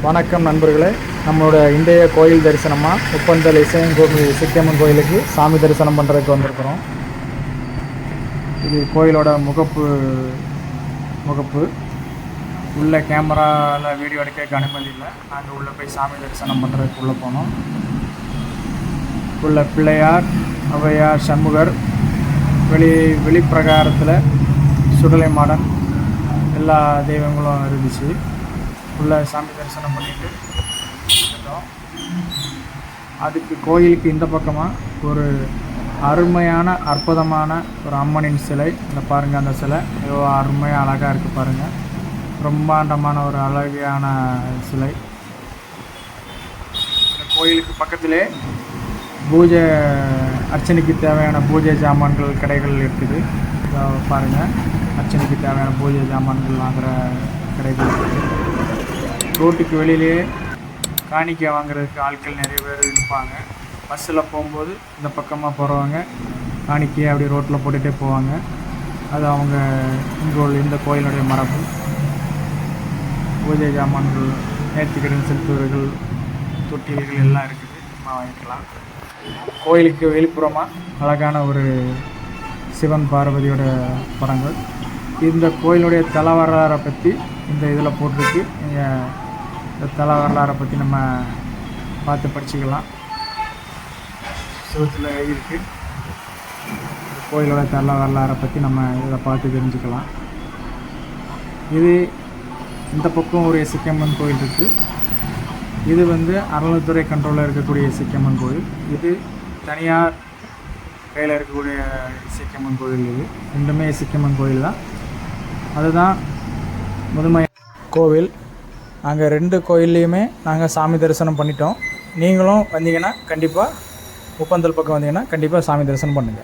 வணக்கம் நண்பர்களே. நம்மளோட இன்றைய கோயில் தரிசனமாக உப்பந்தல் இசக்கியம்மன் கோயிலுக்கு சாமி தரிசனம் பண்ணுறதுக்கு வந்திருக்கிறோம். இது கோயிலோட முகப்பு உள்ள கேமராவில் வீடியோ எடுக்க அனுமதி இல்லை. நாங்கள் உள்ளே போய் சாமி தரிசனம் பண்ணுறதுக்கு உள்ளே போனோம். உள்ள பிள்ளையார், ஔவையார், சண்முகர், வெளிப்பிரகாரத்தில் சுடலை மாடன் எல்லா தெய்வங்களும் இருந்துச்சு. உள்ள சாமி தரிசனம் பண்ணிட்டு வந்துட்டோம். அதுக்கு கோயிலுக்கு இந்த பக்கமாக ஒரு அருமையான அற்புதமான ஒரு அம்மனின் சிலை. இந்த பாருங்கள், அந்த சிலை எவ்வளோ அருமையாக அழகாக இருக்குது பாருங்கள். பிரம்மாண்டமான ஒரு அழகான சிலை. இந்த கோயிலுக்கு பக்கத்திலே பூஜை அர்ச்சனைக்கு தேவையான பூஜை ஜாமான்கள் கடைகள் இருக்குது. பாருங்கள், அர்ச்சனைக்கு தேவையான பூஜை ஜாமான்கள் வாங்குகிற கடைகள் இருக்குது. ரோட்டுக்கு வெளியிலேயே காணிக்கை வாங்குறதுக்கு ஆட்கள் நிறைய பேர் இருப்பாங்க. பஸ்ஸில் போகும்போது இந்த பக்கமாக போகிறவங்க காணிக்கையை அப்படி ரோட்டில் போட்டுகிட்டே போவாங்க. அது அவங்க இந்த கோயிலுடைய மரபு. பூஜை ஜாமான்கள், நேர்த்திக்கடன் செலுத்துவர்கள், தொட்டில்கள் எல்லாம் இருக்குது. நம்ம வாங்கிக்கலாம். கோயிலுக்கு வெளிப்புறமாக அழகான ஒரு சிவன் பார்வதியோட படங்கள். இந்த கோயிலுடைய தல வரலாறை பற்றி இந்த இதில் போட்டிருக்கு. நீங்கள் இந்த தல வரலாறை பற்றி நம்ம பார்த்து படிச்சுக்கலாம். சிவத்தில் இருக்குது. கோயிலோட தல வரலாறை பற்றி நம்ம இதில் பார்த்து தெரிஞ்சுக்கலாம். இது இந்த பக்கம் ஒரு இசக்கியம்மன் கோயில் இருக்குது. இது அறநிலைத்துறை கண்ட்ரோலில் இருக்கக்கூடிய இசக்கியம்மன் கோயில். இது தனியார் கையில் இருக்கக்கூடிய இசக்கியம்மன் கோயில். இது ரெண்டுமே இசக்கியம்மன் கோயில் தான். அதுதான் முதன்மை கோவில். நாங்கள் 2 கோயில்லையுமே நாங்கள் சாமி தரிசனம் பண்ணிட்டோம். நீங்களும் வந்தீங்கன்னா கண்டிப்பாக உப்பந்தல் பக்கம் வந்தீங்கன்னா கண்டிப்பாக சாமி தரிசனம் பண்ணுங்கள்.